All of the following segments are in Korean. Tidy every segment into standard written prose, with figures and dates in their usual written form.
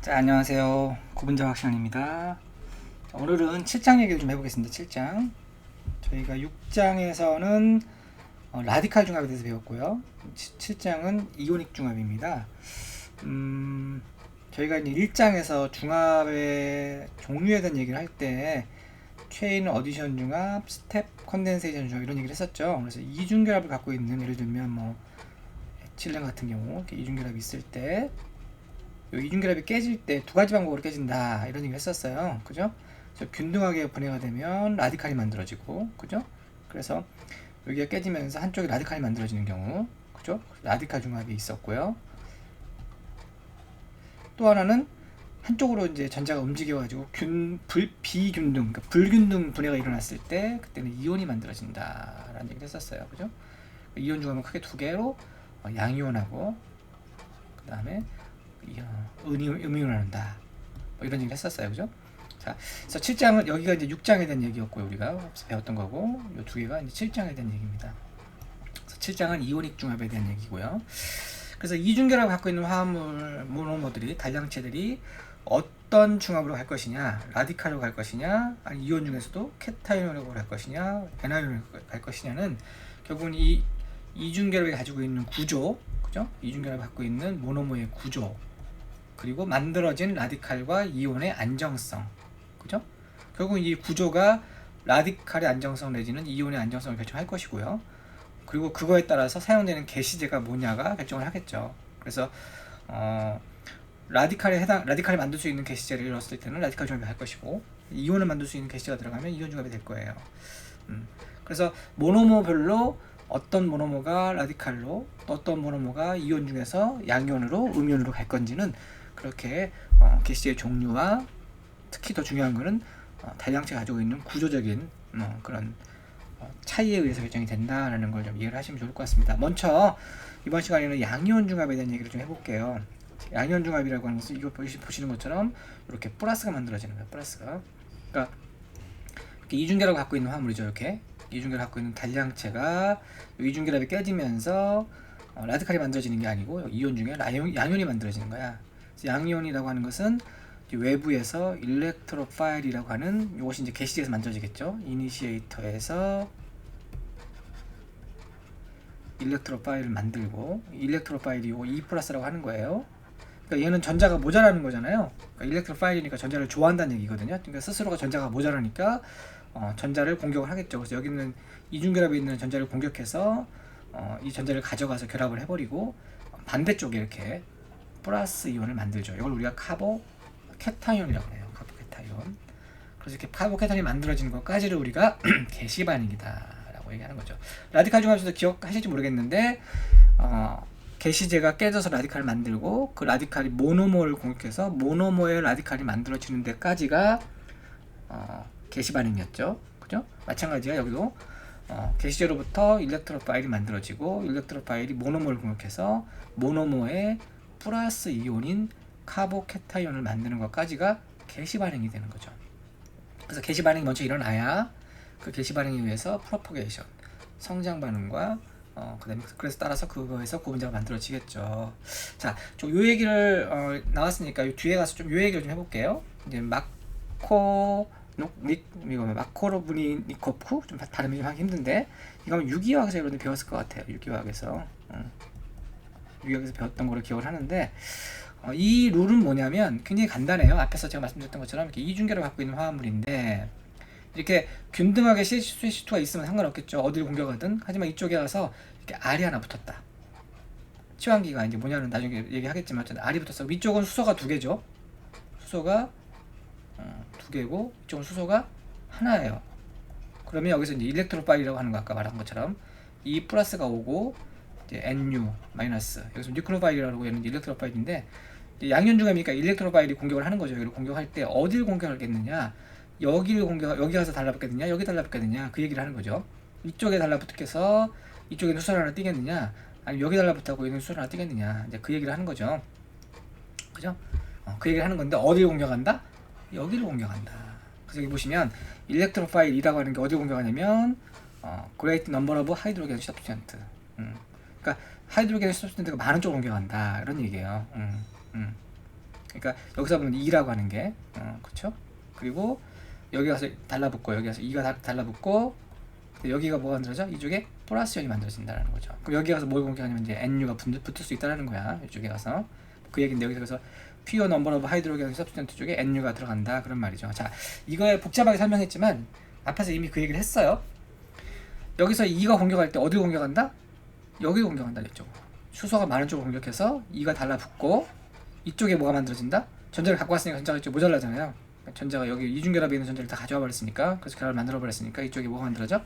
자, 안녕하세요. 구분자학 시간입니다. 자, 오늘은 7장 얘기를 좀 해보겠습니다. 7장. 저희가 6장에서는 라디칼 중합에 대해서 배웠고요. 7장은 이오닉 중합입니다. 저희가 이제 1장에서 중합의 종류에 대한 얘기를 할 때 체인 어디션 중합, 스텝 컨덴세이션 중합 이런 얘기를 했었죠. 그래서 이중결합을 갖고 있는, 예를 들면 뭐 에틸렌 같은 경우 이렇게 이중결합이 있을 때 이중결합이 깨질 때 두 가지 방법으로 깨진다 이런 얘기를 했었어요. 그죠? 그래서 균등하게 분해가 되면 라디칼이 만들어지고, 그죠? 그래서 여기가 깨지면서 한쪽에 라디칼이 만들어지는 경우, 그죠? 라디칼 중합이 있었고요. 또 하나는 한쪽으로 이제 전자가 움직여가지고 비균등, 그러니까 불균등 분해가 일어났을 때 그때는 이온이 만들어진다라는 얘기를 했었어요. 그죠? 이온 중합은 크게 두 개로 양이온하고 그 다음에 음이온을 한다. 뭐 이런 얘기를 했었어요. 그죠? 자, 그래서 7장은 여기가 이제 6장에 대한 얘기였고요. 우리가 배웠던 거고, 이 두 개가 이제 7장에 대한 얘기입니다. 그래서 7장은 이오닉 중합에 대한 얘기고요. 그래서 이중결합을 갖고 있는 화합물 모노머들이, 단량체들이 어떤 중합으로 갈 것이냐, 라디칼로 갈 것이냐, 아니 이온 중에서도 케타이온으로 갈 것이냐, 에나이온으로 갈 것이냐는 결국은 이 이중결합이 가지고 있는 구조, 그죠? 이중결합을 갖고 있는 모노머의 구조, 그리고 만들어진 라디칼과 이온의 안정성, 그죠? 결국 이 구조가 라디칼의 안정성 내지는 이온의 안정성을 결정할 것이고요. 그리고 그거에 따라서 사용되는 게시제가 뭐냐가 결정을 하겠죠. 그래서 라디칼이 만들 수 있는 게시제를 넣었을 때는 라디칼 중합이 할 것이고, 이온을 만들 수 있는 게시제가 들어가면 이온 중합이 될 거예요. 그래서 모노머별로 어떤 모노머가 라디칼로, 어떤 모노머가 이온 중에서 양이온으로, 음이온으로 갈 건지는 그렇게 게시제의 종류와 특히 더 중요한 거는 단량체가 가지고 있는 구조적인 그런 차이에 의해서 결정이 된다라는 걸 좀 이해를 하시면 좋을 것 같습니다. 먼저 이번 시간에는 양이온 중합에 대한 얘기를 좀 해볼게요. 양이온 중합이라고 하는 것은 이거 보시는 것처럼 이렇게 플러스가 만들어지는 거예요. 플러스가. 그러니까 이렇게 이중결합을 갖고 있는 화물이죠. 이렇게 이중결합을 갖고 있는 단량체가 이중결합이 깨지면서 라디칼이 만들어지는 게 아니고 이온 중에 양이온이 만들어지는 거야. 양이온이라고 하는 것은 외부에서 일렉트로파일이라고 하는, 이것이 이제 게시제에서 만들어지겠죠. 이니시에이터에서 일렉트로파일을 만들고, 일렉트로파일이 요 E+라고 하는 거예요. 그러니까 얘는 전자가 모자라는 거잖아요. 그러니까 일렉트로파일이니까 전자를 좋아한다는 얘기거든요. 그러니까 스스로가 전자가 모자라니까 전자를 공격을 하겠죠. 그래서 여기는 이중결합에 있는 전자를 공격해서 이 전자를 가져가서 결합을 해버리고 반대쪽에 이렇게 플러스 이온을 만들죠. 이걸 우리가 카보케타이온이라고 해요. 카보케타이온. 그래서 이렇게 카보케타이온이 만들어지는 것까지를 우리가 게시 반응이다라고 얘기하는 거죠. 라디칼 중합에서도 기억하실지 모르겠는데 게시제가 깨져서 라디칼을 만들고, 그 라디칼이 모노머를 공격해서 모노머의 라디칼이 만들어지는 데까지가 게시 반응이었죠. 그죠? 마찬가지야. 여기도 게시제로부터 일렉트로파일이 만들어지고, 일렉트로파일이 모노머를 공격해서 모노머의 플러스 이온인 카보케타이온을 만드는 것까지가 게시 반응이 되는 거죠. 그래서 게시 반응이 먼저 일어나야 그 게시 반응에 의해서 프로포게이션, 성장 반응과 그다음에 그래서 따라서 그거에서 고분자가 만들어지겠죠. 자, 좀 요 얘기를 나왔으니까 요 뒤에 가서 좀 요 얘기를 좀 해볼게요. 이제 마코로브니니코프, 좀 발음이 좀 하기 힘든데, 이거 유기화학에서 여러분들 배웠을 것 같아요. 유기화학에서 배웠던 거를 기억을 하는데, 이 룰은 뭐냐면 굉장히 간단해요. 앞에서 제가 말씀드렸던 것처럼 이렇게 이중결합을 갖고 있는 화합물인데, 이렇게 균등하게 CH2가 있으면 상관없겠죠. 어디를 공격하든. 하지만 이쪽에 가서 이렇게 R이 하나 붙었다. 치환기가 이제 뭐냐는 나중에 얘기하겠지만 R이 붙었어. 위쪽은 수소가 두 개죠. 수소가 두 개고, 이쪽은 수소가 하나예요. 그러면 여기서 이제 일렉트로파일이라고 하는 거, 아까 말한 것처럼 E 플러스가 오고, 이제 NU 마이너스, 여기서 뉴클로파일이라고 하는 일렉트로파일인데, 양이온 중합이니까 일렉트로파일이 공격을 하는 거죠. 여기를 공격할 때 어디를 공격하겠느냐, 여기 가서 달라붙겠느냐, 여기 달라붙겠느냐, 그 얘기를 하는 거죠. 이쪽에 달라붙겠어, 이쪽에 수소를 하나 띄겠느냐, 아니면 여기 달라붙고 여기는 수소를 하나 띄겠느냐, 이제 그 얘기를 하는 거죠. 그죠? 그 얘기를 하는 건데, 어디를 공격한다? 여기를 공격한다. 그래서 여기 보시면 일렉트로파일이라고 하는 게 어디를 공격하냐면 great number of hydrogen substance. 그러니까 하이드로겐 substance가 많은 쪽으로 공격한다, 이런 얘기예요. 그러니까 여기서 보면 2라고 하는 게 그렇죠? 그리고 여기 가서 달라붙고 여기 가서 2가 달라붙고 여기가 뭐가 만들어져? 이쪽에 플러스 연이 만들어진다는 거죠. 그럼 여기 가서 뭘 공격하냐면 이제 NU가 붙을 수 있다는 거야. 이쪽에 가서 그 얘기인데 여기서 그래서 pure number of hydrogen substance 쪽에 NU가 들어간다 그런 말이죠. 자, 이거에 복잡하게 설명했지만 앞에서 이미 그 얘기를 했어요. 여기서 2가 공격할 때 어디를 공격한다? 여기 공격한다 이쪽. 수소가 많은 쪽을 공격해서 2가 달라붙고 이쪽에 뭐가 만들어진다? 전자를 갖고 왔으니까 전자가 이쪽 모자라잖아요. 전자가 여기 이중결합에 있는 전자를 다 가져와 버렸으니까 그래서 결합을 만들어 버렸으니까 이쪽에 뭐가 만들어져?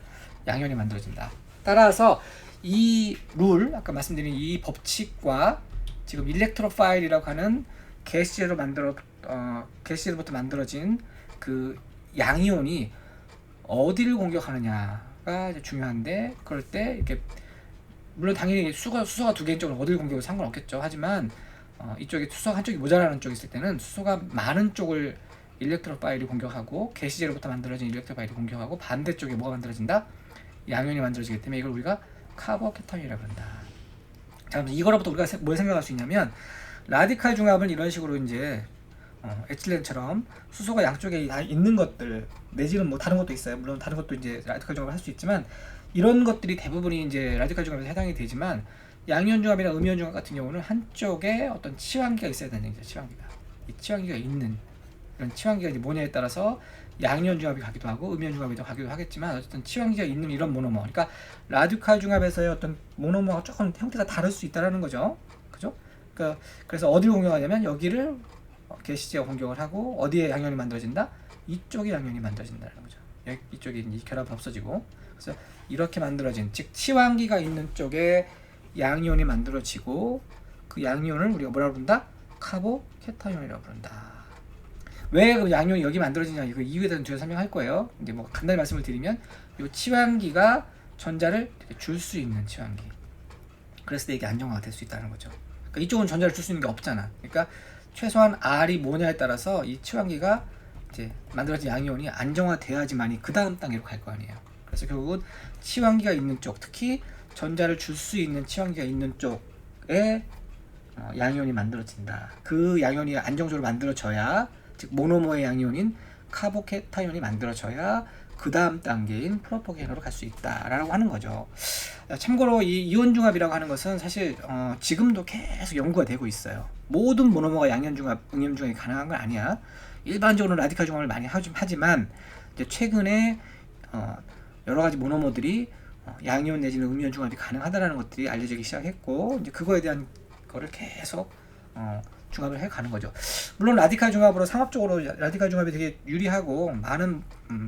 양이온이 만들어진다. 따라서 이 룰 아까 말씀드린 이 법칙과 지금 일렉트로파일이라고 하는 게시제로부터 만들어진 그 양이온이 어디를 공격하느냐가 이제 중요한데 그럴 때 이렇게 물론 당연히 수소가 두 개인 쪽은 어디를 공격해도 상관없겠죠. 하지만 이쪽에 수소가 한쪽이 모자라는 쪽이 있을 때는 수소가 많은 쪽을 일렉트로파일이 공격하고 게시제로부터 만들어진 일렉트로파일이 공격하고 반대쪽에 뭐가 만들어진다? 양이온이 만들어지기 때문에 이걸 우리가 카보캐타이온이라고 한다. 자, 그럼 이거로부터 우리가 뭘 생각할 수 있냐면 라디칼 중합을 이런 식으로 이제 에틸렌처럼 수소가 양쪽에 다 있는 것들 내지는 뭐 다른 것도 있어요. 물론 다른 것도 이제 라디칼 중합을 할 수 있지만 이런 것들이 대부분이 이제 라디칼 중합에 해당이 되지만 양이온 중합이나 음이온 중합 같은 경우는 한쪽에 어떤 치환기가 있어야 되는 얘기죠. 치환기가. 이 치환기가 있는 이런 치환기가 이제 뭐냐에 따라서 양이온 중합이 가기도 하고 음이온 중합이 가기도 하겠지만 어쨌든 치환기가 있는 이런 모노머. 그러니까 라디칼 중합에서의 어떤 모노머가 조금 형태가 다를 수 있다라는 거죠. 그죠? 그러니까 그래서 어디를 공격하냐면 여기를 게시제가 공격을 하고 어디에 양이온이 만들어진다? 이쪽에 양이온이 만들어진다는 거죠. 이쪽에 이 결합이 없어지고 그래서 이렇게 만들어진 즉 치환기가 있는 쪽에 양이온이 만들어지고 그 양이온을 우리가 뭐라고 부른다? 카보캐타이온이라고 부른다. 왜 그 양이온이 여기 만들어지냐 그 이유에 대해서 뒤에 설명할 거예요. 이제 뭐 간단히 말씀을 드리면 이 치환기가 전자를 줄 수 있는 치환기. 그랬을 때 이게 안정화가 될 수 있다는 거죠. 그러니까 이쪽은 전자를 줄 수 있는 게 없잖아. 그러니까 최소한 R이 뭐냐에 따라서 이 치환기가 이제 만들어진 양이온이 안정화돼야지만이 그 다음 단계로 갈 거 아니에요. 그래서 결국은 치환기가 있는 쪽, 특히 전자를 줄 수 있는 치환기가 있는 쪽에 양이온이 만들어진다. 그 양이온이 안정적으로 만들어져야 즉 모노머의 양이온인 카보캐타이온이 만들어져야 그 다음 단계인 프로포게이너로 갈 수 있다라고 하는 거죠. 참고로 이 이온 중합이라고 하는 것은 사실 지금도 계속 연구가 되고 있어요. 모든 모노머가 양이온 중합, 음이온 중합이 가능한 건 아니야. 일반적으로 라디칼 중합을 많이 하지만 이제 최근에 여러 가지 모노머들이 양이온 내지는 음이온 중합이 가능하다라는 것들이 알려지기 시작했고 이제 그거에 대한 거를 계속 중합을 해가는 거죠. 물론 라디칼 중합으로 상업적으로 라디칼 중합이 되게 유리하고 많은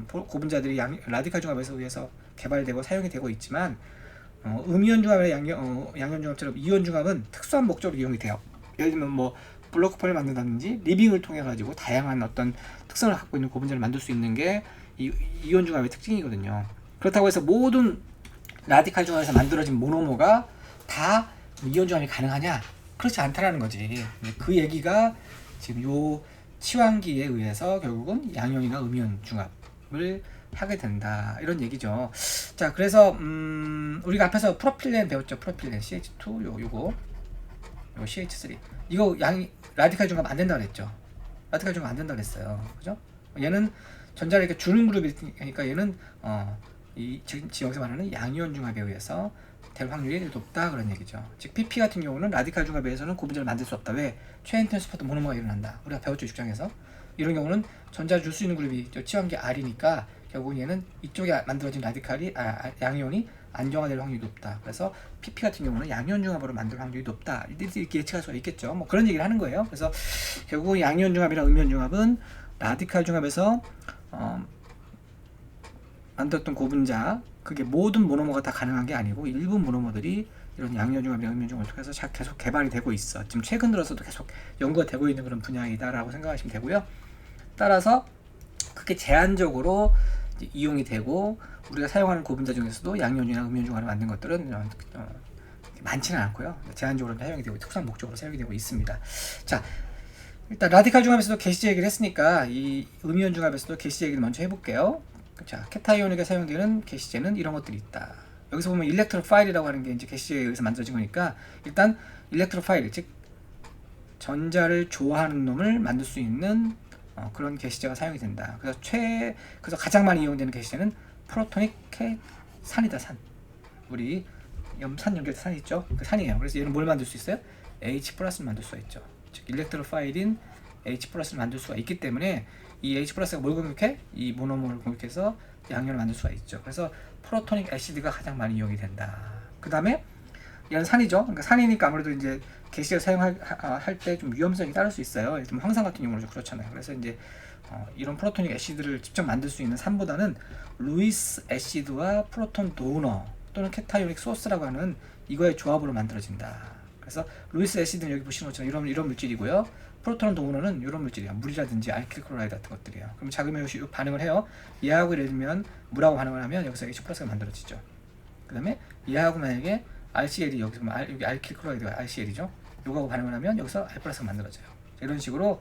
고분자들이 라디칼 중합에서 의해서 개발되고 사용이 되고 있지만 음이온 중합이나 양이온 중합처럼 이온 중합은 특수한 목적으로 이용이 돼요. 예를 들면 뭐 블로크폰을 만든다든지 리빙을 통해 가지고 다양한 어떤 특성을 갖고 있는 고분자를 만들 수 있는 게 이온 중합의 특징이거든요. 그렇다고 해서 모든 라디칼 중합에서 만들어진 모노머가 다 이온 중합이 가능하냐? 그렇지 않다라는 거지. 그 얘기가 지금 요 치환기에 의해서 결국은 양이온이나 음이온 중합을 하게 된다 이런 얘기죠. 자, 그래서 우리가 앞에서 프로필렌 배웠죠. 프로필렌 CH2 요거 CH3 이거 라디칼 중합 안 된다 그랬죠. 라디칼 중합 안 된다 그랬어요. 그죠? 얘는 전자를 이렇게 주는 그룹이니까 얘는 지금 여기서 말하는 양이온 중합에 의해서 될 확률이 높다 그런 얘기죠. 즉 PP 같은 경우는 라디칼 중합에 의해서는 고분자를 만들 수 없다. 왜? 최앤턴 스파트 모노머가 일어난다. 우리가 배웠죠, 6장에서. 이런 경우는 전자를 줄 수 있는 그룹이 치환기 R이니까 결국 얘는 이쪽에 만들어진 라디칼이 양이온이 안정화될 확률이 높다. 그래서 PP 같은 경우는 양이온 중합으로 만들 확률이 높다. 이렇게 예측할 수가 있겠죠. 뭐 그런 얘기를 하는 거예요. 그래서 결국 양이온 중합이랑 음이온 중합은 라디칼 중합에서 만들었던 고분자 그게 모든 모노머가 다 가능한 게 아니고 일부 모노머들이 이런 양이온 중합이나 음이온 중합을 통해서 계속 개발이 되고 있어. 지금 최근 들어서도 계속 연구가 되고 있는 그런 분야이다라고 생각하시면 되고요. 따라서 그게 제한적으로 이용이 되고 우리가 사용하는 고분자 중에서도 양이온이나 음이온 중합을 만든 것들은 많지는 않고요. 제한적으로 사용이 되고 특수한 목적으로 사용이 되고 있습니다. 자, 일단 라디칼 중합에서도 게시제 얘기를 했으니까 이 음이온 중합에서도 게시제 얘기를 먼저 해볼게요. 자, 캐타이온에게 사용되는 게시제는 이런 것들이 있다. 여기서 보면 일렉트로파일이라고 하는 게 이제 게시제에 의해서 만들어진 거니까 일단 일렉트로파일 즉 전자를 좋아하는 놈을 만들 수 있는 그런 게시제가 사용이 된다. 그래서 가장 많이 이용되는 게시제는 프로토닉 산이다. 산. 우리 산 연결된 산이 있죠. 그 산이에요. 그래서 얘는 뭘 만들 수 있어요? H+를 만들 수가 있죠. 즉 일렉트로파일인 H+를 만들 수가 있기 때문에 이 H+가 뭘 공격해? 이 모노머를 공격해서 양이온을 만들 수가 있죠. 그래서 프로토닉 애시드가 가장 많이 이용이 된다. 그 다음에 얘는 산이죠. 그러니까 산이니까 아무래도 이제 게시제를 사용할 때 좀 위험성이 따를 수 있어요. 예를 들면 황산 같은 경우는 좀 그렇잖아요. 그래서 이제 이런 프로토닉 애시드를 직접 만들 수 있는 산보다는 루이스 애시드와 프로톤 도너 또는 캐타이오닉 소스라고 하는 이거의 조합으로 만들어진다. 그래서 루이스 애시드는 여기 보시는 것처럼 이런 물질이고요. 프로톤 도너는 이런 물질이에요. 물이라든지 알킬 클로라이드 같은 것들이에요. 그럼 작으면 반응을 해요. 얘하고 예를 들면 물하고 반응을 하면 여기서 H+가 만들어지죠. 그 다음에 얘하고 만약에 RCL이 여기 알킬 클로라이드가 RCL이죠. 요거하고 반응을 하면 여기서 R+가 만들어져요. 이런 식으로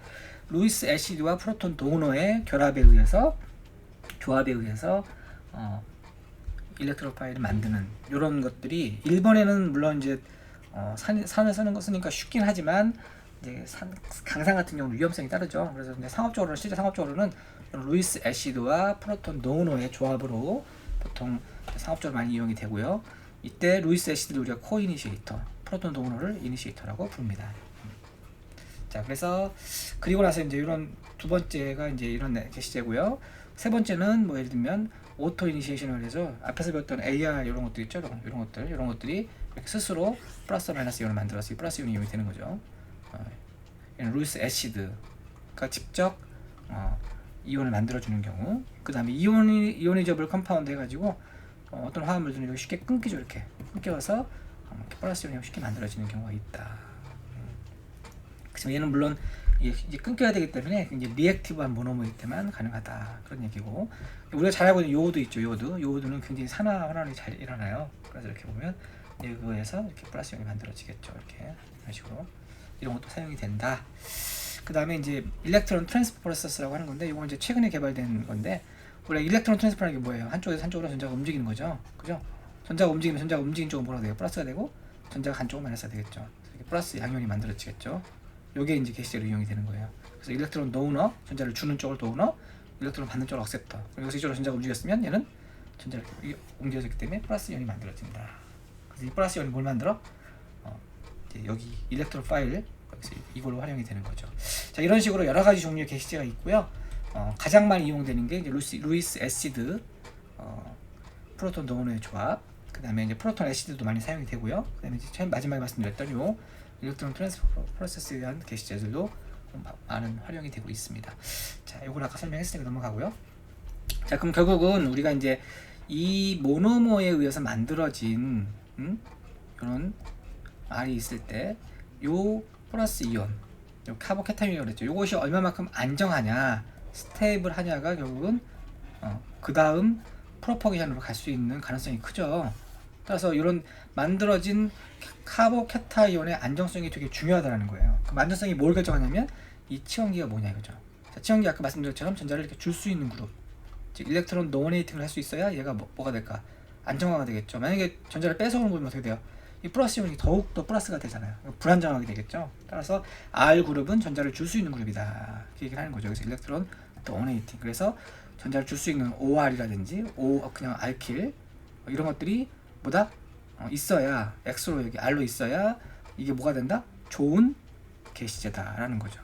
루이스 애시드와 프로톤 도너의 조합에 의해서 일렉트로파일을 만드는 이런 것들이 일본에는 물론 이제 산을 쓰는 거 쓰니까 쉽긴 하지만 이제 강산 같은 경우는 위험성이 따르죠. 그래서 이제 실제 상업적으로는 루이스 애시드와 프로톤 도너의 조합으로 보통 상업적으로 많이 이용이 되고요. 이때 루이스 애시드를 우리가 코이니시에이터, 프로톤 도너를 이니시에이터라고 부릅니다. 자, 그래서 그리고 나서 이제 이런 두 번째가 이제 이런 게시제고요. 세 번째는 뭐 예를 들면 오토 이니시에이션을 해서 앞에서 배웠던 AR 이런 것들 있죠. 이런 것들이 이렇게 스스로 플러스 마이너스 이온을 만들어서 이 플러스 이온이 이용이 되는 거죠. 루이스 애시드가 직접 이온을 만들어주는 경우, 그 다음에 이오니저블 컴파운드 해가지고 어떤 화합물들은 쉽게 끊기죠. 이렇게 끊겨서 플러스 이온이 쉽게 만들어지는 경우가 있다. 그래서 얘는 물론 이제 끊겨야 되기 때문에 이제 리액티브한 모노머일 때만 가능하다, 그런 얘기고, 우리가 잘 알고 있는 요오드 있죠. 요오드는 굉장히 산화환원이 잘 일어나요. 그래서 이렇게 보면 이거에서 이렇게 플러스 이온이 만들어지겠죠. 이런 식으로 이런 것도 사용이 된다. 그 다음에 이제 일렉트론 트랜스퍼 프로세스라고 하는 건데, 이건 이제 최근에 개발된 건데, 원래 일렉트론 트랜스퍼라는 게 뭐예요? 한쪽에서 한쪽으로 전자가 움직이는 거죠. 그죠? 전자가 움직이는 쪽은 뭐라고 돼요? 플러스가 되고, 전자가 한쪽은 마이너스가 되겠죠. 이렇게 플러스 양이온이 만들어지겠죠. 요게 이제 게시제로 이용이 되는 거예요. 그래서 일렉트론 도너, 전자를 주는 쪽을 도너, 일렉트론 받는 쪽을 억셉터. 여기서 이쪽으로 전자가 움직였으면 얘는 전자를 옮겨졌기 때문에 플러스 이온이 만들어진다. 그래서 이 플러스 이온이 뭘 만들어? 이제 여기 일렉트론 파일, 여기서 이걸로 활용이 되는 거죠. 자, 이런 식으로 여러 가지 종류의 게시제가 있고요. 가장 많이 이용되는 게 이제 루이스 애시드, 프로톤 도너의 조합, 그 다음에 이제 프로톤 애시드도 많이 사용이 되고요. 그 다음에 이제 마지막에 말씀드렸던 요 일렉트론 트랜스퍼 프로세스에 대한 게시제들도 많은 활용이 되고 있습니다. 자, 요걸 아까 설명했으니까 넘어가고요. 자, 그럼 결국은 우리가 이제 이 모노머에 의해서 만들어진 이런 R이 있을 때 요 플러스 이온, 요 카보캐타이온이라고 그랬죠. 요것이 얼마만큼 안정하냐, 스테이블하냐가 결국은 그 다음 프로퍼게이션으로 갈 수 있는 가능성이 크죠. 따라서 이런 만들어진 카보캐타이온의 안정성이 되게 중요하다는 거예요. 그 안정성이 뭘 결정하냐면 이 치원기가 뭐냐 이거죠. 자, 치원기 아까 말씀드린 것처럼 전자를 이렇게 줄 수 있는 그룹, 즉 일렉트론 도네이팅을 할 수 있어야 얘가 뭐가 될까? 안정화가 되겠죠. 만약에 전자를 뺏어오는 거면 어떻게 돼요? 이 플러스 이온이 더욱 더 플러스가 되잖아요. 불안정하게 되겠죠. 따라서 R 그룹은 전자를 줄 수 있는 그룹이다, 이렇게 얘기를 하는 거죠. 그래서 일렉트론 도네이팅. 그래서 전자를 줄 수 있는 OR이라든지 그냥 알킬 이런 것들이 뭐다? 있어야, X로 여기 R로 있어야 이게 뭐가 된다? 좋은 게시제다라는 거죠.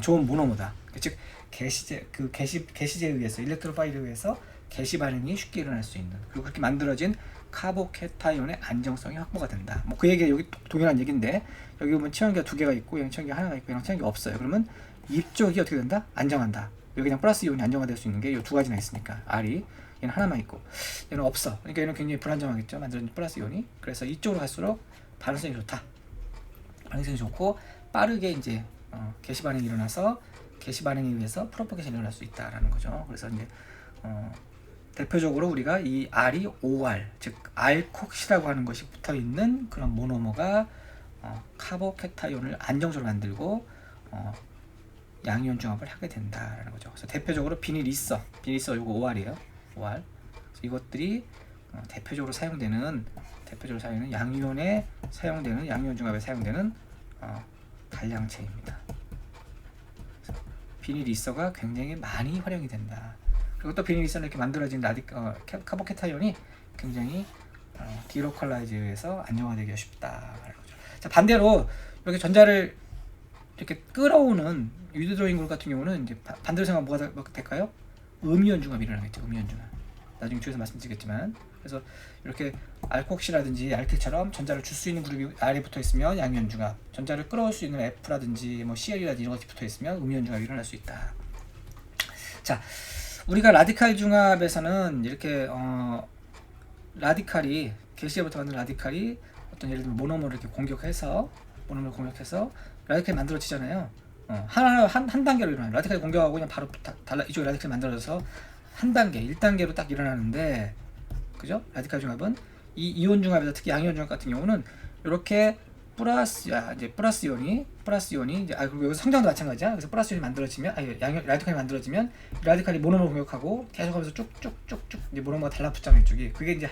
좋은 모노머다. 즉 게시제에 의해서, 일렉트로파일에 의해서 게시 반응이 쉽게 일어날 수 있는, 그리고 그렇게 만들어진 카보캐타이온의 안정성이 확보가 된다. 뭐 그 얘기가 여기 동일한 얘기인데, 여기 보면 치원기가 두 개가 있고 여기 치원기가 하나가 있고 여기 치원기가 없어요. 그러면 이쪽이 어떻게 된다? 안정한다. 여기 그냥 플러스 이온이 안정화될 수 있는 게 이 두 가지나 있으니까, R이 얘는 하나만 있고 얘는 없어. 그러니까 얘는 굉장히 불안정하겠죠. 만들어진 플러스 이온이. 그래서 이쪽으로 갈수록 반응성이 좋다. 반응성이 좋고 빠르게 이제 게시 반응이 일어나서 게시 반응에 의해서 프로퍼게이션이 일어날 수 있다라는 거죠. 그래서 이제 대표적으로 우리가 이 R이 OR, 즉 알콕시라고 하는 것이 붙어 있는 그런 모노머가 카보캐타이온을 안정적으로 만들고 양이온 중합을 하게 된다라는 거죠. 그래서 대표적으로 비닐 있어 요거 OR이에요. OR. 이것들이 대표적으로 사용되는 양이온에 사용되는, 양이온 중합에 사용되는 단량체입니다. 비닐 이서가 굉장히 많이 활용이 된다. 그리고 또 비닐 이서는 이렇게 만들어진 카보케타이온이 굉장히 디로컬라이즈에서 안정화되기가 쉽다. 자, 반대로 이렇게 전자를 이렇게 끌어오는 유드로잉 그룹 같은 경우는 이제 반대로 생각하면 뭐가 될까요? 음이온 중합이 일어나겠죠. 음이온 중합. 나중에 뒤에서 말씀드리겠지만, 그래서 이렇게 알콕시라든지 알킬처럼 전자를 줄 수 있는 그룹이 아래에 붙어 있으면 양이온 중합, 전자를 끌어올 수 있는 F라든지 뭐 Cl이라든지 이런 것이 붙어 있으면 음이온 중합이 일어날 수 있다. 자, 우리가 라디칼 중합에서는 이렇게 라디칼이 개시제부터 만든 라디칼이 어떤 예를 들면 모노머를 이렇게 공격해서 라디칼이 만들어지잖아요. 한 단계로 일어나요. 라디칼이 공격하고 그냥 바로 이쪽에 라디칼이 만들어져서 한 단계, 1단계로 딱 일어나는데, 그죠? 라디칼 중합은 이 이온 중합에서 특히 양이온 중합 같은 경우는 이렇게 플러스 이온이 이제 그리고 여기 성장도 마찬가지야. 그래서 플러스 이온이 만들어지면 라디칼이 만들어지면 라디칼이 모노머 공격하고 계속하면서 쭉쭉쭉쭉 이제 모노머가 달라붙잖아요. 이쪽이. 그게 이제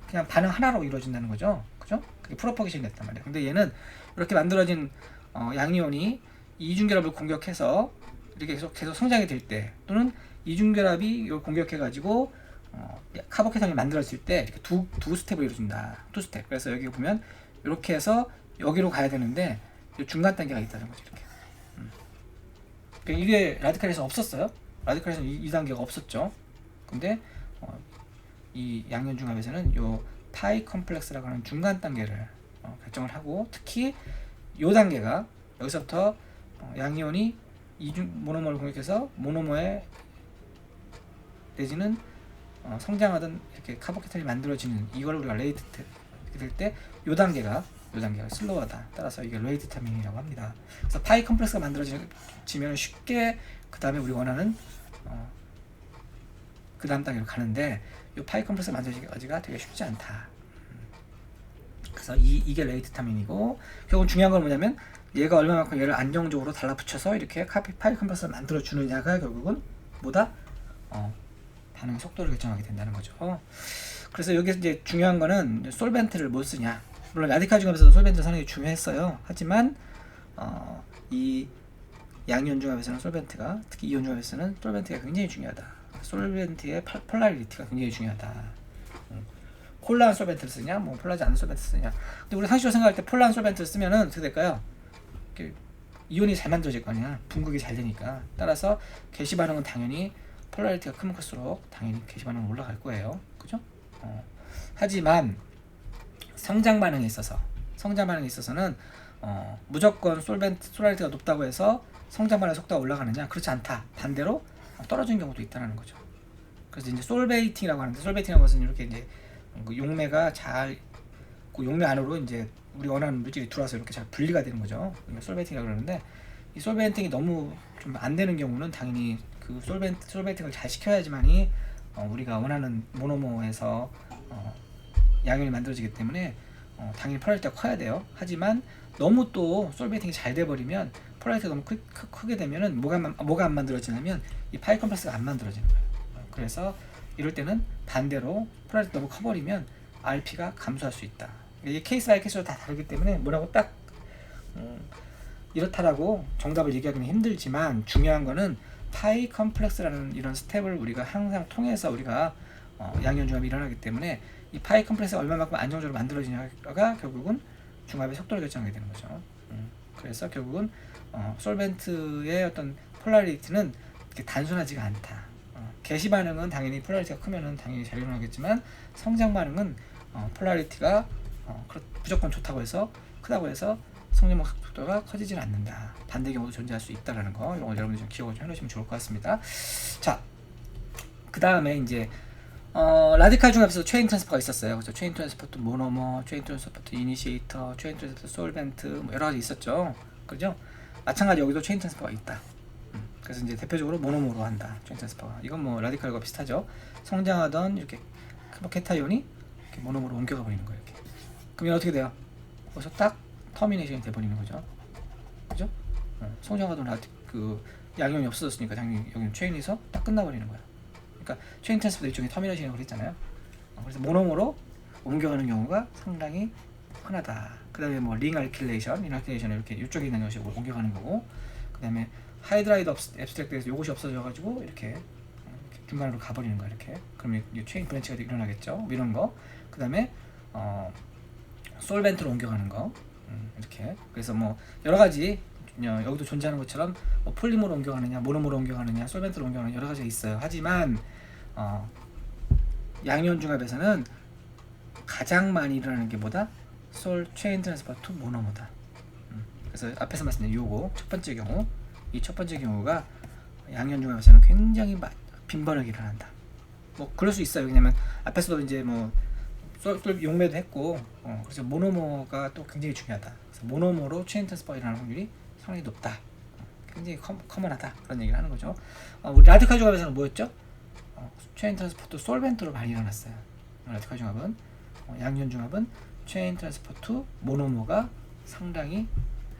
그냥 반응 하나로 이루어진다는 거죠. 그죠? 그게 프로퍼게이션이 됐단 말이에요. 근데 얘는 이렇게 만들어진 양이온이 이중결합을 공격해서 이렇게 계속 성장이 될 때, 또는 이중결합이 이걸 공격해가지고 카보케탄이 만들어질 때 이렇게 두 스텝을 이루어진다. 투 스텝. 그래서 여기 보면 이렇게 해서 여기로 가야 되는데 중간 단계가 있다는 거죠. 이렇게. 그러니까 이게 라디칼에서 없었어요. 라디칼에서는 이 단계가 없었죠. 근데 이 양이온 중합에서는 요 파이 컴플렉스라고 하는 중간 단계를 결정을 하고, 특히 요 단계가 여기서부터 양이온이 모노머를 공격해서 모노머에 내지는 성장하던 이렇게 카보케탄이 만들어지는 이걸 우리가 레이트 될 때 요 단계가 슬로우하다. 따라서 이게 레이트 타이밍이라고 합니다. 그래서 파이 컴플렉스가 만들어지면 쉽게 그 다음에 우리 원하는 그 다음 단계로 가는데, 이 파이 컴플렉스가 만들어지기가 되게 쉽지 않다. 그래서 이게 레이트 타이밍이고, 결국 중요한 건 뭐냐면 얘가 얼마만큼 얘를 안정적으로 달라붙여서 이렇게 파이 컴플렉스를 만들어 주느냐가 결국은 뭐다? 반응 속도를 결정하게 된다는 거죠. 그래서 여기 이제 중요한 거는 솔벤트를 못 쓰냐. 물론 라디칼 중합에서도 솔벤트 사는 게 중요했어요. 하지만 이 양이온 중합에서는 솔벤트가, 특히 이온 중합에서는 솔벤트가 굉장히 중요하다. 솔벤트의 폴라리티가 굉장히 중요하다. 폴라한 솔벤트를 쓰냐, 뭐 폴라지 않은 솔벤트를 쓰냐. 근데 우리 상식적으로 생각할 때 폴라한 솔벤트를 쓰면은 어떻게 될까요? 이온이 잘 만들어질 거 아니야. 분극이 잘 되니까. 따라서 개시 반응은 당연히 폴라리티가 크면 클수록 당연히 개시 반응은 올라갈 거예요. 그죠? 하지만 성장 반응에 있어서는 무조건 폴라리티가 높다고 해서 성장 반응 속도가 올라가느냐? 그렇지 않다. 반대로 떨어지는 경우도 있다는 거죠. 그래서 이제 솔베이팅이라고 하는데, 솔베이팅이라는 것은 이렇게 이제 용매가 그 용매 안으로 이제 우리 원하는 물질이 들어와서 이렇게 잘 분리가 되는 거죠. 솔베이팅이라고 그러는데, 이 솔베이팅이 너무 좀 안 되는 경우는 당연히 그 솔베이팅을 잘 시켜야지만이 우리가 원하는 모노머에서 양이온이 만들어지기 때문에 당연히 폴라리티가 커야 돼요. 하지만 너무 또 솔베이팅이 잘 돼버리면, 폴라리티가 너무 크게 되면은 뭐가 안 만들어지냐면 이 파이 컴플렉스가 안 만들어지는 거예요. 그래서 이럴 때는 반대로 폴라리티 너무 커버리면 RP가 감소할 수 있다. 이게 케이스 바이 케이스로 다 다르기 때문에 뭐라고 딱 이렇다라고 정답을 얘기하기는 힘들지만, 중요한 거는 파이 컴플렉스라는 이런 스텝을 우리가 항상 통해서 우리가 양이온 중합이 일어나기 때문에, 이 파이 컴플렉스가 얼마만큼 안정적으로 만들어지냐가 결국은 중합의 속도를 결정하게 되는 거죠. 그래서 결국은 솔벤트의 어떤 폴라리티는 이렇게 단순하지가 않다. 개시 반응은 당연히 폴라리티가 크면은 당연히 잘 일어나겠지만, 성장 반응은 폴라리티가 무조건 좋다고 해서, 크다고 해서 성장 속도가 커지지는 않는다. 반대 경우도 존재할 수 있다라는 거, 이걸 여러분들 좀 기억을 좀 해놓으시면 좋을 것 같습니다. 자, 그 다음에 이제 라디칼 중합에서 체인 트랜스퍼가 있었어요. 그래서 체인 트랜스퍼 또 모노머, 체인 트랜스퍼 또 이니시에이터, 체인 트랜스퍼 솔벤트, 뭐 여러 가지 있었죠. 그죠? 마찬가지 여기도 체인 트랜스퍼가 있다. 그래서 이제 대표적으로 모노머로 한다. 체인 트랜스퍼가. 이건 뭐 라디칼과 비슷하죠. 성장하던 이렇게 케타이온이 이렇게 모노머로 옮겨가 버리는 거예요. 이렇게. 그러면 어떻게 돼요? 거기서 딱 터미네이션이 돼 버리는 거죠. 그죠? 성장하던 그 양이온이 없어졌으니까 당연히 여기는 체인에서 딱 끝나버리는 거야. 그러니까 체인 트랜스퍼도 일종의 터미네이션이라고 그랬잖아요. 그래서 모노머로 옮겨가는 경우가 상당히 흔하다. 그 다음에 뭐 링 알킬레이션 이렇게 이쪽에 있는 것이 옮겨가는 거고, 그 다음에 하이드라이드 앱스트랙트에서 이것이 없어져가지고 이렇게 중간으로 가버리는 거야. 이렇게. 그러면 체인 브랜치가 일어나겠죠. 뭐 이런 거. 그 다음에 솔벤트로 옮겨가는 거. 이렇게. 그래서 뭐 여러 가지 여기도 존재하는 것처럼 뭐 폴리머로 옮겨가느냐, 모노머로 옮겨가느냐, 솔벤트로 옮겨가느냐 여러 가지가 있어요. 하지만 양이온 중합에서는 가장 많이 일어나는 게 뭐다? 솔 체인 트랜스퍼 투 모노머다. 그래서 앞에서 말씀드린 요거 첫 번째 경우, 이 첫 번째 경우가 양이온 중합에서는 굉장히 빈번하게 일어난다. 뭐 그럴 수 있어요. 왜냐면 앞에서도 이제 뭐 솔 용매도 했고, 그래서 모노머가 또 굉장히 중요하다. 그래서 모노머로 체인 트랜스퍼가 일어나는 확률이 상당히 높다. 굉장히 커먼하다. 그런 얘기를 하는 거죠. 우리 라디칼 중합에서는 뭐였죠? 체인 트랜스퍼 투 솔벤트로 많이 일어났어요. 라디칼 중합은 양이온 중합은 체인 트랜스퍼 투 모노머가 상당히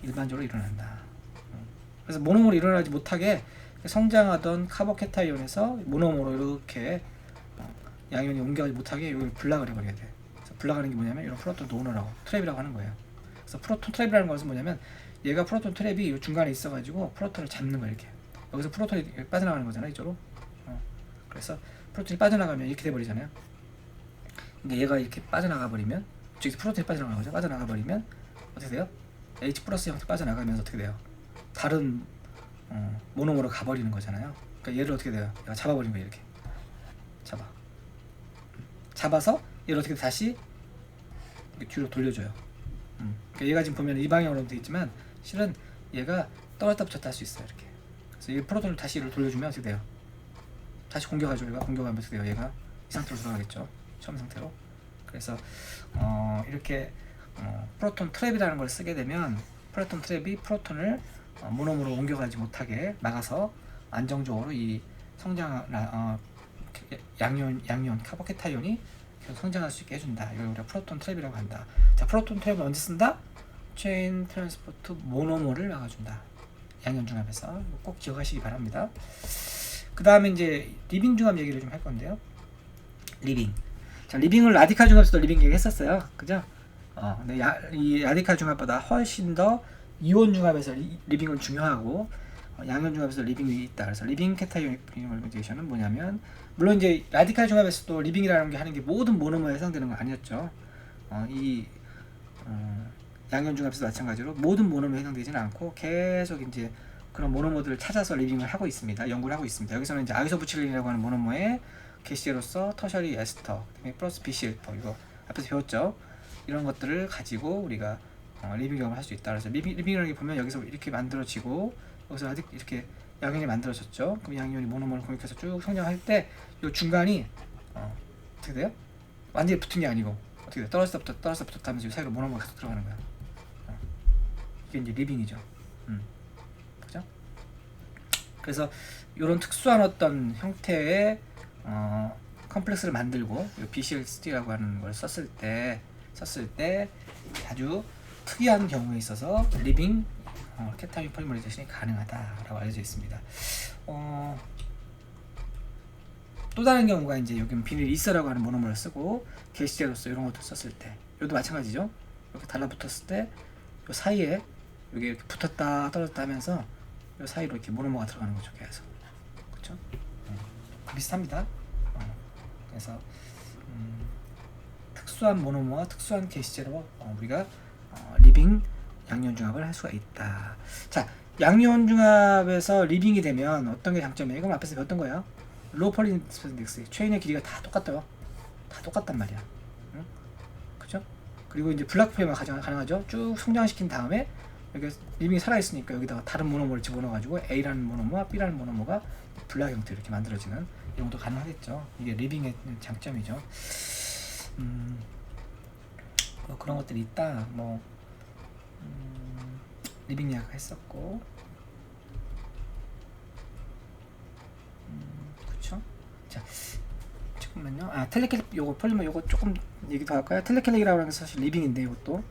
일반적으로 일어난다. 그래서 모노머로 일어나지 못하게 성장하던 카보케타이온에서 모노머로 이렇게 양이온이 옮겨가지 못하게 이걸 블락을 해버려야 돼. 그래서 블락하는 게 뭐냐면 이런 프로톤 노너라고 트랩이라고 하는 거예요. 그래서 프로톤 트랩이라는 것은 뭐냐면 얘가 프로톤 트랩이 이 중간에 있어가지고 프로톤을 잡는 거야. 이렇게 여기서 프로톤이 빠져나가는 거잖아, 이쪽으로. 그래서 프로톤이 빠져나가면 이렇게 돼버리잖아요. 근데 얘가 이렇게 빠져나가 버리면, 즉 프로톤이 빠져나가는 거죠. 빠져나가 버리면 어떻게 돼요? H 플러스 형태 빠져나가면서 어떻게 돼요? 다른 모노머로 가버리는 거잖아요. 그러니까 얘를 어떻게 돼요? 얘가 잡아버린 거예요. 이렇게 잡아서 얘를 어떻게 다시 뒤로 돌려줘요. 그러니까 얘가 지금 보면 이 방향으로 되어 있지만 실은 얘가 떨어졌다 붙였다 할 수 있어요. 이렇게. 그래서 이 프로톤을 다시 얘를 돌려주면 어떻게 돼요? 다시 공격하죠. 얘가 공격하면 어떻게 돼요? 얘가 이 상태로 돌아가겠죠. 처음 상태로. 그래서 이렇게 프로톤 트랩이라는 걸 쓰게 되면 프로톤 트랩이 프로톤을 모노머로 옮겨가지 못하게 막아서 안정적으로 이 성장 양이온 카보케타이온이 계속 성장할 수 있게 해준다. 이걸 우리가 프로톤 트랩이라고 한다. 자, 프로톤 트랩은 언제 쓴다? 체인 트랜스포트 모노머를 막아준다. 양이온 중합에서 꼭 기억하시기 바랍니다. 그 다음에 이제 리빙 중합 얘기를 좀 할 건데요. 리빙. 자, 리빙을 라디칼 중합에서도 리빙 얘기했었어요. 그죠? 근데 이 라디칼 중합보다 훨씬 더 이온 중합에서 리빙은 중요하고 양이온 중합에서 리빙이 있다. 그래서 리빙 캐타이온 리빙은 뭐냐면, 물론 이제 라디칼 중합에서도 리빙이라는 게 하는 게 모든 모노머에 해당되는 건 아니었죠. 양이온 중합에서 마찬가지로 모든 모노머에 해당되지는 않고 계속 이제 그런 모노머들을 찾아서 리빙을 하고 있습니다. 연구를 하고 있습니다. 여기서는 이제 아이소부칠린이라고 하는 모노머에 게시제로서 터셔리 에스터, 플러스 비실퍼, 이거 앞에서 배웠죠. 이런 것들을 가지고 우리가 리빙 경험을 할 수 있다. 그래서 리빙이라는 게 보면 여기서 이렇게 만들어지고 여기서 아직 이렇게 양이온이 만들어졌죠. 그럼 양이온이 모노머를 공격해서 쭉 성장할 때 이 중간이 어떻게 돼요? 완전히 붙은 게 아니고 어떻게 돼요? 떨어졌다 붙었다 하면서 이 사이로 모노머가 계속 들어가는 거야. 이게 이제 리빙이죠. 그죠? 그래서 이런 특수한 어떤 형태의 컴플렉스를 만들고 BCLC라고 하는 걸 썼을 때 아주 특이한 경우에 있어서 리빙 캐타이온 폴리머리제이션이 가능하다라고 알려져 있습니다. 또 다른 경우가 이제 여기 비닐 이서라고 하는 모노머를 쓰고 게시제로서 이런 것도 썼을 때, 이것도 마찬가지죠. 이렇게 달라붙었을 때 이 사이에 여기 이렇게 붙었다 떨어졌다 하면서 이 사이로 이렇게 모노머가 들어가는 거죠. 계속. 그렇죠? 비슷합니다. 그래서 특수한 모노머와 특수한 게시제로 우리가 리빙 양이온 중합을 할 수가 있다. 자, 양이온 중합에서 리빙이 되면 어떤 게 장점이에요? 이건 앞에서 배웠던 거예요. 로우 폴리니스 인덱스, 체인의 길이가 다 똑같아요. 다 똑같단 말이야. 응? 그죠? 그리고 이제 블락 표현만 가능하죠. 쭉 성장시킨 다음에 여기 리빙이 살아있으니까 여기다가 다른 모노머를 집어넣어가지고 A라는 모노머와 B라는 모노머가 블락 형태로 이렇게 만들어지는 이런 것도 가능하겠죠. 이게 리빙의 장점이죠. 그런 것들이 있다. 리빙 이야기가 했었고, 그쵸? 자, 잠깐만요. 텔레캘릭 요거 폴리머 요거 조금 얘기 더 할까요? 텔레캘릭이라고 하는 게 사실 리빙인데, 이것도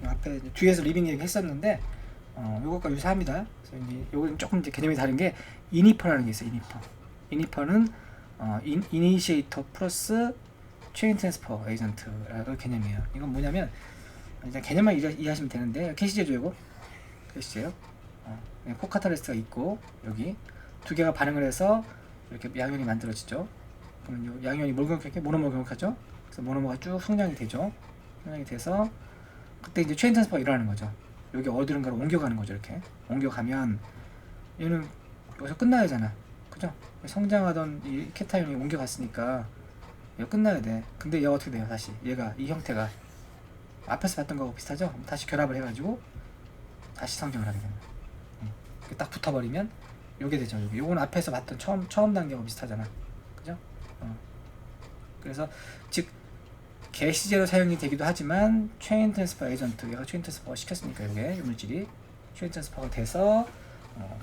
앞에 뒤에서 리빙 얘기 했었는데 요것과 유사합니다. 그래서 이제 요거는 조금 이제 개념이 다른 게 이니퍼라는 게 있어요. 이니퍼는 이니시에이터 플러스 체인 트랜스퍼 에이전트라는 개념이에요. 이건 뭐냐면 일단 개념만 이해하시면 되는데, 게시제죠. 이거 게시제요. 코카탈리스트가 있고 여기 두 개가 반응을 해서 이렇게 양이온이 만들어지죠. 그러면 요 양이온이 뭘 공격해? 모노머를 공격하죠. 그래서 모노머가 쭉 성장이 되죠. 성장이 돼서 그때 이제 체인 트랜스퍼가 일어나는 거죠. 여기 어디론가로 옮겨가는 거죠. 이렇게 옮겨가면 얘는 여기서 끝나야 되잖아. 그죠? 성장하던 이 케타이온이 옮겨갔으니까 이거 끝나야 돼. 근데 얘가 어떻게 돼요? 다시 얘가 이 형태가 앞에서 봤던 거하고 비슷하죠? 다시 결합을 해가지고 다시 성장을 하게 됩니다. 딱 붙어버리면 요게 되죠. 요건 앞에서 봤던 처음 단계하고 비슷하잖아. 그죠? 그래서 즉 게시제로 사용이 되기도 하지만 체인 트랜스퍼 에이전트, 얘가 체인 트랜스퍼가 시켰으니까 요게 물질이 체인 트랜스퍼가 돼서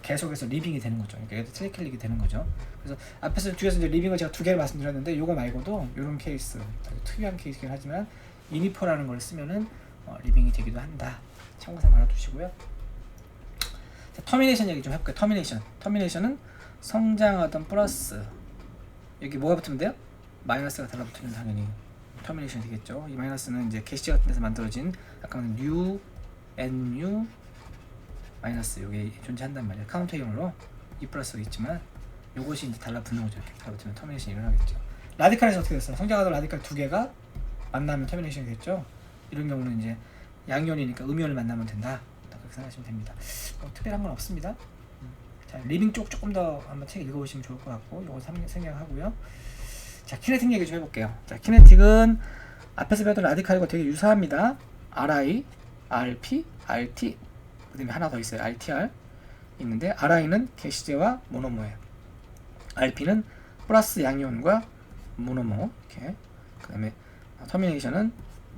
계속해서 리빙이 되는 거죠. 그러니까 얘도 트리클릭이 되는 거죠. 그래서 앞에서 뒤에서 이제 리빙을 제가 두 개를 말씀드렸는데 요거 말고도 요런 케이스 특이한 케이스긴 하지만 이니퍼라는 걸 쓰면은 리빙이 되기도 한다. 참고삼아 알아두시고요. 자, 터미네이션 얘기 좀 해볼게요. 터미네이션은 성장하던 플러스 여기 뭐가 붙으면 돼요? 마이너스가 달라붙으면 당연히 터미네이션이 되겠죠. 이 마이너스는 이제 게시제 같은 데서 만들어진 약간 뉴, NU 마이너스 여기 존재한단 말이에요. 카운터형으로 E 플러스가 있지만 요것이 이제 달라붙는 거죠. 이렇게 달라붙으면 터미네이션이 일어나겠죠. 라디칼에서 어떻게 됐어요? 성장하던 라디칼 두 개가 만나면 터미네이션이 됐죠. 이런 경우는 이제 양이온이니까 음이온을 만나면 된다. 그렇게 생각하시면 됩니다. 특별한 건 없습니다. 자, 리빙 쪽 조금 더 한번 책 읽어보시면 좋을 것 같고 요거 생략하고요. 자, 키네틱 얘기 좀 해볼게요. 자, 키네틱은 앞에서 배웠던 라디칼과 되게 유사합니다. RI, RP, RT 그 다음에 하나 더 있어요. RTR 있는데 RI는 게시제와 모노모예요. RP는 플러스 양이온과 모노모 이렇게. 그 다음에 터미네이션은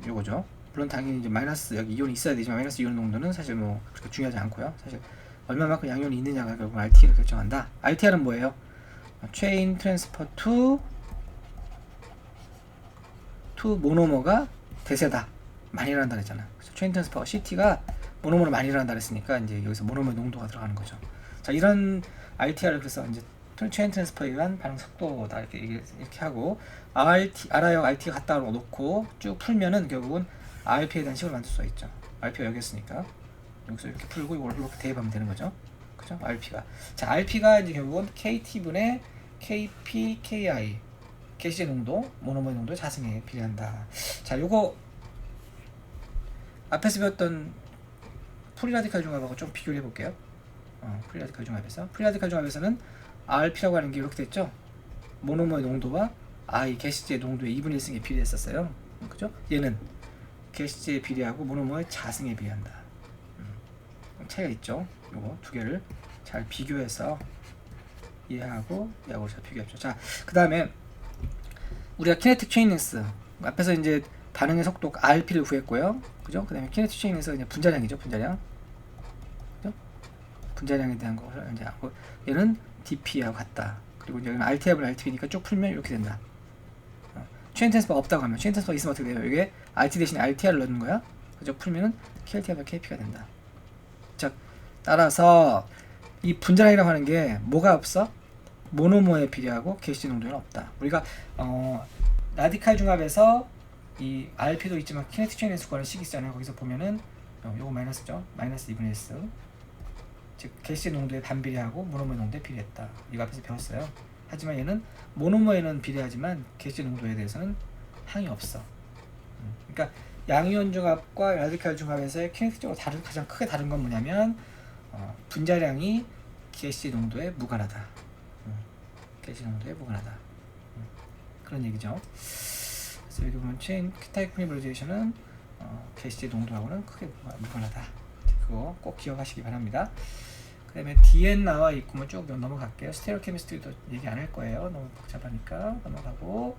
요거죠. 물론 당연히 이제 마이너스 여기 이온이 있어야 되지만 마이너스 이온 농도는 사실 뭐 그렇게 중요하지 않고요. 사실 얼마만큼 양이온이 있느냐가 결국 RT를 결정한다. RTR은 뭐예요? 체인 트랜스퍼 투 모노머가 대세다. 많이 일어난다 그랬잖아. 그래서 체인 트랜스퍼 CT가 모노머로 많이 일어난다 그랬으니까 이제 여기서 모노머 농도가 들어가는 거죠. 자, 이런 RTR을 그래서 이제 체인 트랜스퍼에 의한 반응 속도다 이렇게 하고 RI와 RT가 갖다 놓고 쭉 풀면은 결국은 RP에 대한 식을 만들 수가 있죠. RP가 여기 있으니까 여기서 이렇게 풀고 이걸 이렇게 대입하면 되는 거죠. 그죠? RP가. 자, RP가 이제 결국은 KT분의 KP, KI 게시제 농도, 모노머의 농도의 자승에 비례한다. 자, 요거 앞에서 배웠던 프리라디칼 중합하고 좀 비교를 해볼게요. 프리라디칼 중합에서는 RP라고 하는 게 이렇게 됐죠. 모노머의 농도와 I 게시제 농도의 2분의 1승에 비례했었어요. 그죠? 얘는 게시제에 비례하고 모노머의 자승에 비례한다. 차이가 있죠. 요거 두 개를 잘 비교해서 이해하고 약으로 잘 비교해보죠. 자, 그 다음에 우리가 키네틱 체인링스 앞에서 이제 반응의 속도 RP를 구했고요. 그죠? 그 다음에 키네틱 체인링스가 이제 분자량이죠. 분자량에 대한 거를 이제 하고 얘는 DP하고 같다. 그리고 이제 여기는 RT하고 RT니까 쭉 풀면 이렇게 된다. 체인 트랜스퍼가 없다고 하면 체인 트랜스퍼가 있으면 어떻게 돼요? 이게 RT 대신에 RTR을 넣는 거야. 그죠? 풀면은 KLT하고 KP가 된다. 자, 따라서 이 분자량이라고 하는 게 뭐가 없어? 모노머에 비례하고 게시제 농도에는 없다. 우리가 라디칼 중합에서 이 RP도 있지만 키네틱 체인 수거는 식이 있잖아요. 거기서 보면은 요거 마이너스죠. 마이너스 2분의 1. 즉 게시제 농도에 반비례하고 모노머 농도에 비례했다. 이거 앞에서 배웠어요. 하지만 얘는 모노머에는 비례하지만 게시제 농도에 대해서는 항이 없어. 그러니까 양이온 중합과 라디칼 중합에서의 키네틱적으로 가장 크게 다른 건 뭐냐면 분자량이 게시제 농도에 무관하다. 게시제 농도에 무관하다. 그런 얘기죠. 그래서 여기 보면 체인 타입 포리머라이제이션은 게시제 농도하고는 크게 무관하다. 그거 꼭 기억하시기 바랍니다. 그 다음에 DN 나와 있고 쭉 넘어갈게요. 스테레오 케미스트리도 얘기 안 할 거예요. 너무 복잡하니까 넘어가고.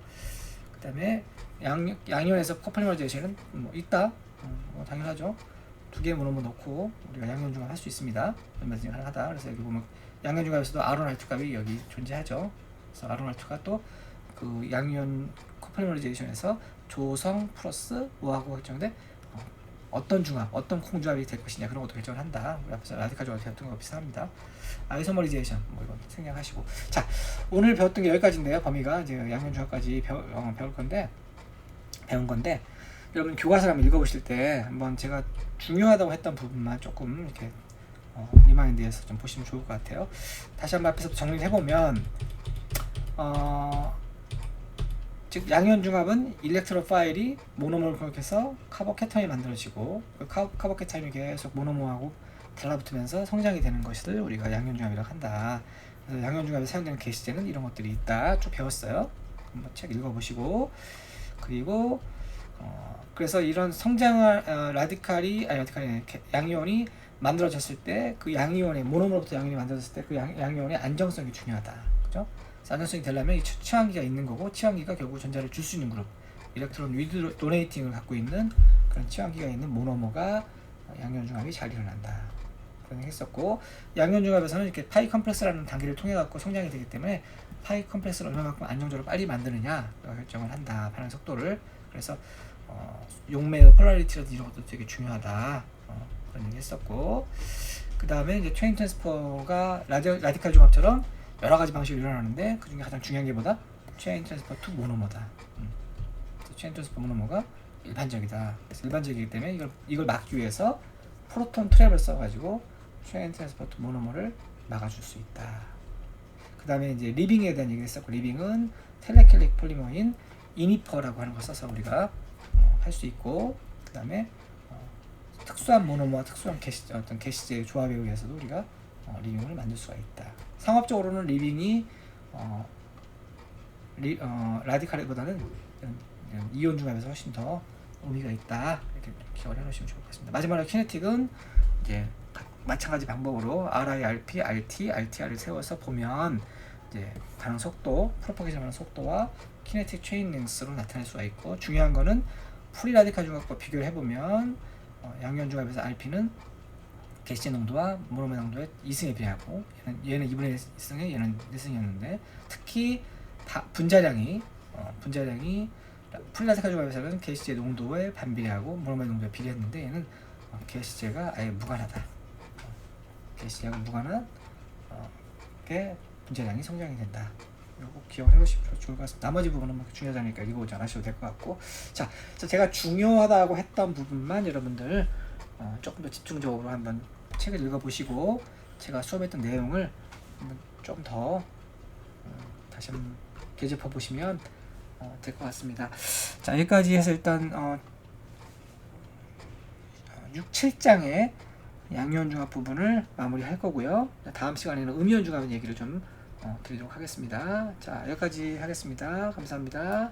그 다음에 양이온에서 포리머라이제이션은 뭐 있다. 뭐 당연하죠. 두 개의 모노머 넣고 우리가 양이온 중합 할 수 있습니다. 얼마든지 가능하다. 그래서 여기 보면 양이온 중합에서도 R1R2 값이 여기 존재하죠. 그래서 R1R2가 또 그 양이온 코포리머라이제이션에서 조성 플러스 뭐하고 결정돼 어떤 중합, 어떤 콩중합이 될 것이냐 그런 것도 결정을 한다. 우리 앞에서 라디칼 중합 배웠던 거 비슷합니다. 아이소머리제이션 뭐 이건 생략하시고. 자, 오늘 배웠던 게 여기까지인데요. 범위가 이제 양이온 중합까지 배운 건데 여러분 교과서를 한번 읽어보실 때 한번 제가 중요하다고 했던 부분만 조금 이렇게 리마인드해서 좀 보시면 좋을 것 같아요. 다시 한번 앞에서 정리를 해보면 즉 양이온 중합은 일렉트로 파일이 모노모를 공격해서 카보케타인이 만들어지고 그 카보케타인이 계속 모노모하고 달라붙으면서 성장이 되는 것을 우리가 양이온중합이라고 한다. 그래서 양이온중합에 사용되는 게시제는 이런 것들이 있다. 쭉 배웠어요. 한번 책 읽어보시고 그리고 그래서 이런 성장을 라디칼이 양이온이 만들어졌을 때 그 양이온의 모노모로부터 양이온이 만들어졌을 때 그 양이온의 안정성이 중요하다. 그죠? 안정성이 되려면 이 치환기가 있는 거고 치환기가 결국 전자를 줄 수 있는 그룹 일렉트론 위드 도네이팅을 갖고 있는 그런 치환기가 있는 모노머가 양이온중합이 잘 일어난다. 그런 얘기 했었고 양이온중합에서는 이렇게 파이 컴플렉스라는 단계를 통해 갖고 성장이 되기 때문에 파이 컴플렉스를 얼마만큼 안정적으로 빨리 만드느냐 결정을 한다. 반응 속도를. 그래서 용매의 폴라리티라든지 이런 것도 되게 중요하다. 그런 얘기 했었고 그 다음에 이제 체인 트랜스퍼가 라디칼 중합처럼 여러 가지 방식으로 일어나는데 그 중에 가장 중요한 게 뭐다? 체인 트랜스퍼 투 모노머다. 체인 트랜스퍼 모노머가 일반적이다. 그래서 일반적이기 때문에 이걸 막기 위해서 프로톤 트랩을 써가지고 체인 트랜스퍼 투 모노머를 막아줄 수 있다. 그 다음에 이제 리빙에 대한 얘기를 했었고 리빙은 텔레켈릭 폴리머인 이니퍼라고 하는 걸 써서 우리가 할 수 있고 그 다음에 특수한 모노머와 특수한 어떤 게시제의 조합에 의해서도 우리가 리빙을 만들 수가 있다. 상업적으로는 리빙이 라디칼보다는 이온 중합에서 훨씬 더 의미가 있다. 이렇게 기억을 해놓으시면 좋을 것 같습니다. 마지막으로 키네틱은 이제 마찬가지 방법으로 RI, RP, RT, RTR을 세워서 보면 이제 반응 속도, 프로파게이션 반응 속도와 키네틱 체인 랭스로 나타낼 수가 있고 중요한 거는 프리 라디칼 중합과 비교를 해보면 양이온 중합에서 RP는 게시제 농도와 모노머 농도의 2승에 비례하고 얘는 2분의 1승에 얘는 1승이었는데 특히 분자량이 프리라디칼 중합에서는 게시제 농도에 반비례하고 모노머 농도에 비례했는데 얘는 게시제가 아예 무관하다. 게시제하고 무관한 분자량이 성장이 된다. 이거 기억을 해보시면 좋을 것 같습니다. 나머지 부분은 막 중요하지 않으니까 읽어보지 않으셔도 될 것 같고 자, 제가 중요하다고 했던 부분만 여러분들 조금 더 집중적으로 한번 책을 읽어보시고 제가 수업했던 내용을 한번 좀 더 다시 한번 되짚어 보시면 될 것 같습니다. 자, 여기까지 해서 일단 6, 7장의 양이온중합 부분을 마무리할 거고요. 다음 시간에는 음이온중합 얘기를 좀 드리도록 하겠습니다. 자, 여기까지 하겠습니다. 감사합니다.